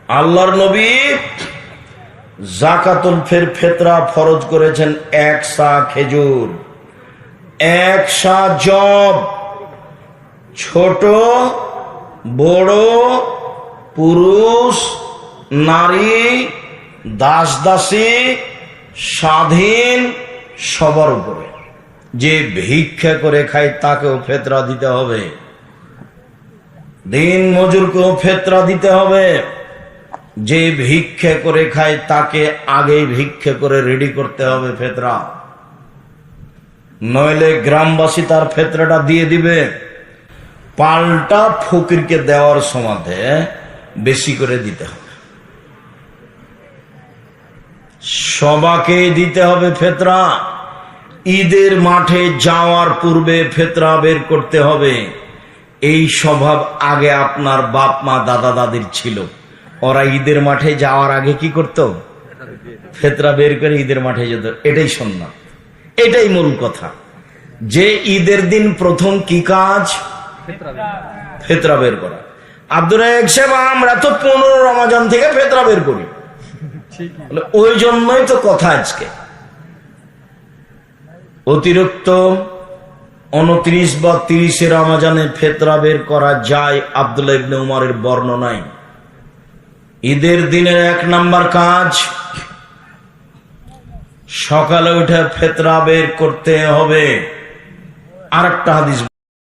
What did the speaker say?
আল্লাহর নবী যাকাতুল ফিতরা ফরজ করেছেন 1 সা খেজুর, 1 সা জব, ছোট বড় পুরুষ নারী দাস দাসী স্বাধীন সবার উপরে। যে ভিক্ষা করে খায় তাকেও ফিতরা দিতে হবে, দিন মজুরকেও ফিতরা দিতে হবে। যে ভিক্ষা করে খায় তাকে আগে ভিক্ষা করে রেডি করতে হবে ফিতরা, নইলে গ্রামবাসী তার ফিতরাটা দিয়ে দিবে। পাল্টা ফকিরকে দেওয়ার সময় বেশি করে দিতে হবে, সবাকে দিতে হবে ফিতরা। ঈদের মাঠে যাওয়ার পূর্বে ফিতরা বের করতে হবে। এই স্বভাব আগে আপনার বাপ মা দাদা দাদির ছিল। ওরা ঈদের মাঠে যাওয়ার আগে কি করত? ফিতরা বের করে ঈদের মাঠে যেত। এটাই সুন্নাত, এটাই মূল কথা। যে ঈদের দিন প্রথম কি কাজ? ফিতরা বের করা। আব্দুর রাজ্জাক সাহেব, আমরা তো 15 রমজান থেকে ফিতরা বের করি, ওই জন্যই তো কথা। আজকে অতিরিক্ত 29 বা 30 রমজানে ফিতরা বের করা যায় আব্দুল্লাহ ইবনে উমরের বর্ণনায়। ঈদের দিনের 1 নাম্বার কাজ সকালে উঠে ফিতরা বের করতে হবে। আরেকটা হাদিস